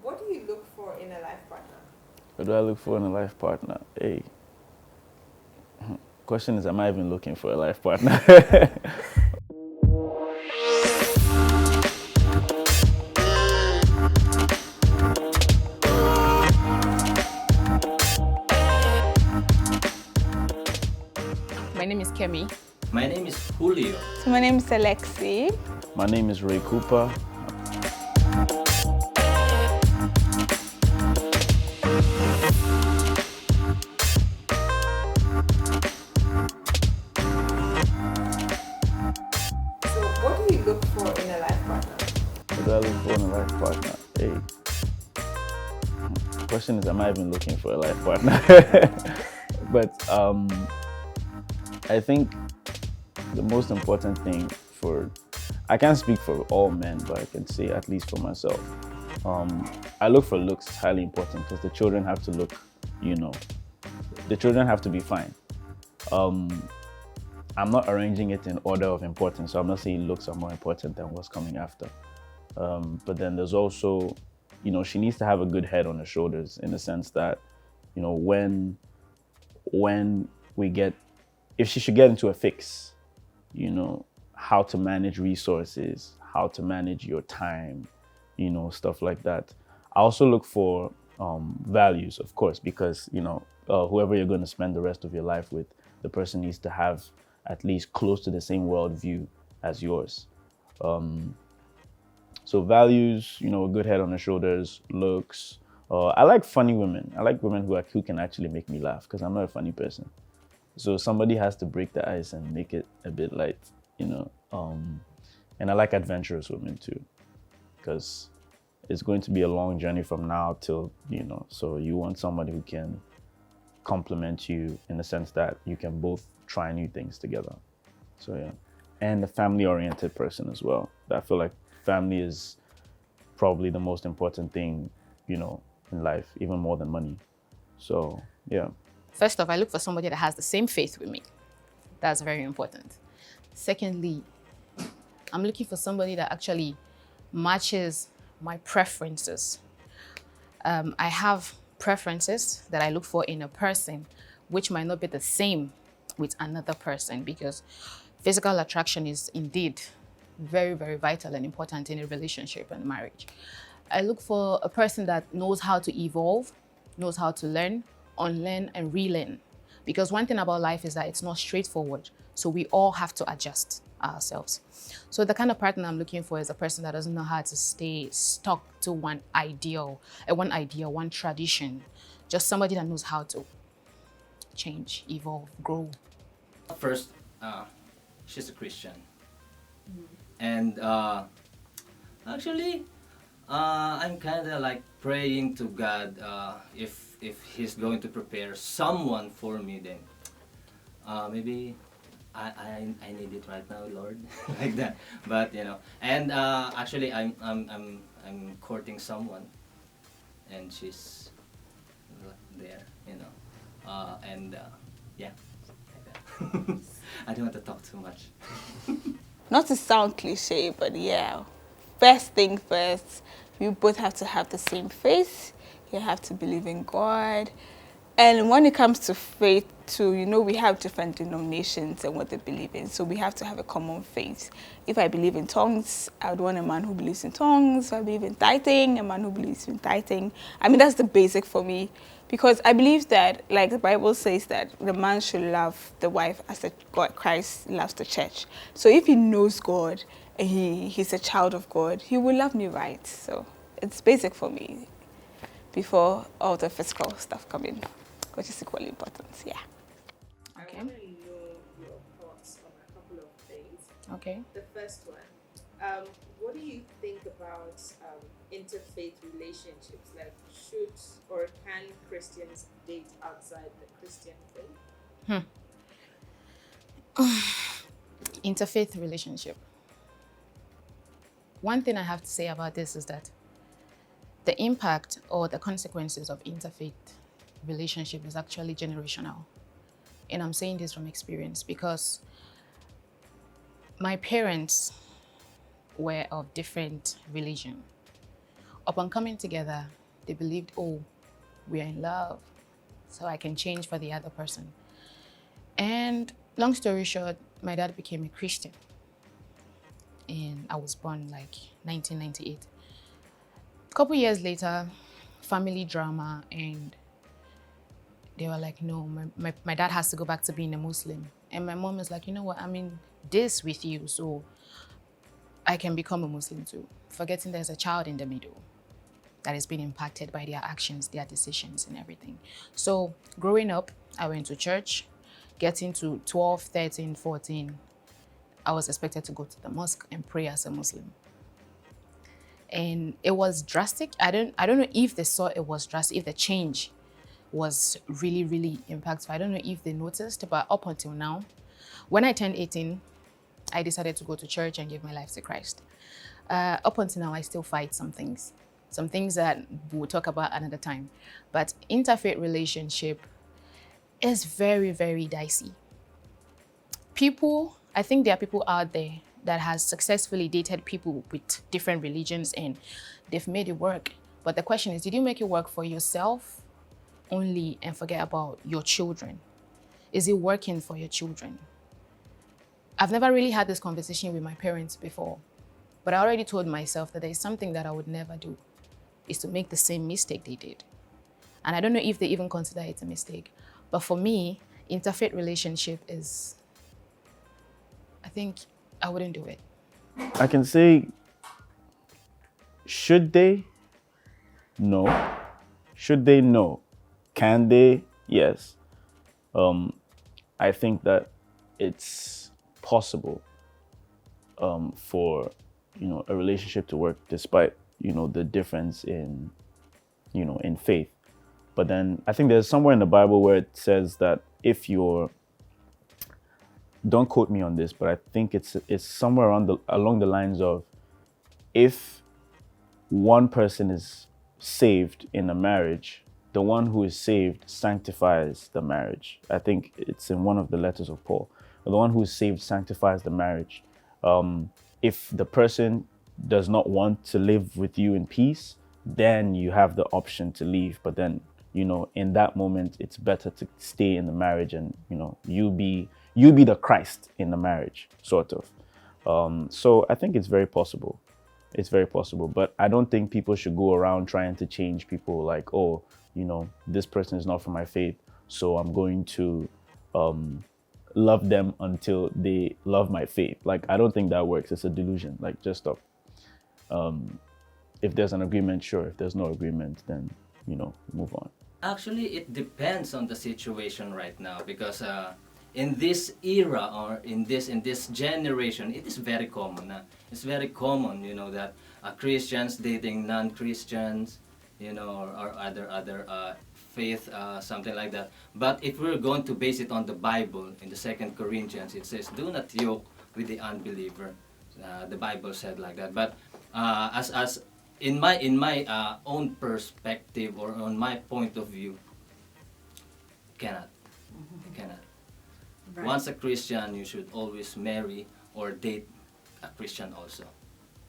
what do you look for in a life partner? What do I look for in a life partner? Hey, question is, am I even looking for a life partner? My name is Kemi. My name is Julio. So my name is Alexi. My name is Ray Cooper. So what do you look for in a life partner? What do I look for in a life partner? Hey, question is, am I even looking for a life partner? But I think the most important thing I can't speak for all men, but I can say at least for myself. I look for looks. It's highly important because the children have to look, the children have to be fine. I'm not arranging it in order of importance, so I'm not saying looks are more important than what's coming after. But then there's also, she needs to have a good head on her shoulders in the sense that, when if she should get into a fix, how to manage resources, how to manage your time, stuff like that. I also look for values, of course, because, whoever you're going to spend the rest of your life with, the person needs to have at least close to the same worldview as yours. So values, a good head on the shoulders, looks. I like funny women. I like women who can actually make me laugh because I'm not a funny person. So somebody has to break the ice and make it a bit light, And I like adventurous women too, because it's going to be a long journey from now till, so you want somebody who can complement you in the sense that you can both try new things together. So yeah. And a family-oriented person as well. I feel like family is probably the most important thing, in life, even more than money. So yeah. First off, I look for somebody that has the same faith with me. That's very important. Secondly, I'm looking for somebody that actually matches my preferences. I have preferences that I look for in a person, which might not be the same with another person, because physical attraction is indeed very, very vital and important in a relationship and marriage. I look for a person that knows how to evolve, knows how to learn, unlearn, and relearn. Because one thing about life is that it's not straightforward. So we all have to adjust ourselves. So the kind of partner I'm looking for is a person that doesn't know how to stay stuck to one one tradition. Just somebody that knows how to change, evolve, grow. First, she's a Christian. And actually, I'm kind of like praying to God if He's going to prepare someone for me, then maybe I need it right now, Lord, like that. But and actually, I'm courting someone, and she's there, and yeah, like that. I don't want to talk too much. Not to sound cliche, but yeah. First thing first, you both have to have the same faith. You have to believe in God. And when it comes to faith too, we have different denominations and what they believe in. So we have to have a common faith. If I believe in tongues, I would want a man who believes in tongues. If I believe in tithing, a man who believes in tithing. I mean, that's the basic for me. Because I believe that, like the Bible says, that the man should love the wife as God, Christ loves the church. So if he knows God and he's a child of God, he will love me right. So it's basic for me before all the physical stuff come in, which is equally important. Yeah. Okay. I want to know your thoughts on a couple of things. Okay. The first one, what do you think about interfaith relationships? Like, should or can Christians date outside the Christian faith? Interfaith relationship. One thing I have to say about this is that the impact or the consequences of interfaith relationship is actually generational. And I'm saying this from experience because my parents were of different religion. upon coming together, they believed, oh, we are in love, so I can change for the other person. And long story short, my dad became a Christian. And I was born like 1998. A couple years later, family drama, and they were like, no, my dad has to go back to being a Muslim. And my mom is like, you know what, I'm in this with you, so I can become a Muslim too. Forgetting there's a child in the middle that is being impacted by their actions, their decisions, and everything. So growing up, I went to church. Getting to 12, 13, 14, I was expected to go to the mosque and pray as a Muslim. And it was drastic. I don't know if they saw it was drastic, if the change was really, really impactful. I don't know if they noticed, but up until now, when I turned 18, I decided to go to church and give my life to Christ. Up until now, I still fight some things that we'll talk about another time. But interfaith relationship is very, very dicey. I think there are people out there that has successfully dated people with different religions and they've made it work. But the question is, did you make it work for yourself only and forget about your children? Is it working for your children? I've never really had this conversation with my parents before, but I already told myself that there's something that I would never do, is to make the same mistake they did. And I don't know if they even consider it a mistake. But for me, interfaith relationship is, I think I wouldn't do it. I can say, should they? No. Should they? No. Can they? Yes. I think that it's possible for a relationship to work despite the difference in in faith. But then I think there's somewhere in the Bible where it says that if you're, don't quote me on this, but I think it's somewhere along the lines of, if one person is saved in a marriage, the one who is saved sanctifies the marriage. I think it's in one of the letters of Paul. The one who is saved sanctifies the marriage. If the person does not want to live with you in peace, then you have the option to leave. But then, in that moment, it's better to stay in the marriage and, you be the Christ in the marriage, sort of. So I think it's very possible. It's very possible. But I don't think people should go around trying to change people like, oh, this person is not from my faith, so I'm going to love them until they love my faith. Like, I don't think that works. It's a delusion. Like, just stop. If there's an agreement, sure. If there's no agreement, then, move on. Actually, it depends on the situation right now, because in this era or in this generation, it is very common. It's very common, that Christians dating non-Christians, or other faith, something like that. But if we're going to base it on the Bible, in the 2 Corinthians, it says, "Do not yoke with the unbeliever." The Bible said like that. But as in my own perspective, or on my point of view, cannot. Cannot. Right. Once a Christian, you should always marry or date a Christian also.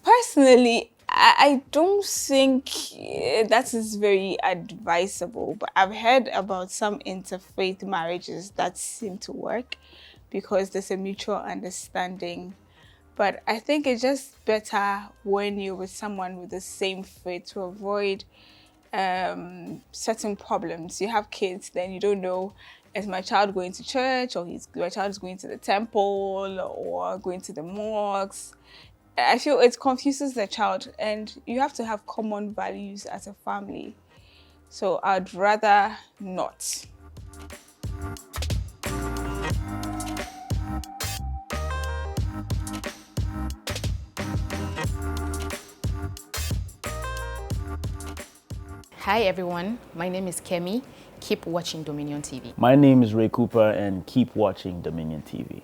Personally, I don't think that is very advisable, but I've heard about some interfaith marriages that seem to work because there's a mutual understanding. But I think it's just better when you're with someone with the same faith to avoid certain problems. You have kids, then you don't know, is my child going to church, or my child is going to the temple or going to the mosques? I feel it confuses the child, and you have to have common values as a family. So I'd rather not. Hi everyone, my name is Kemi. Keep watching Dominion TV. My name is Ray Cooper, and keep watching Dominion TV.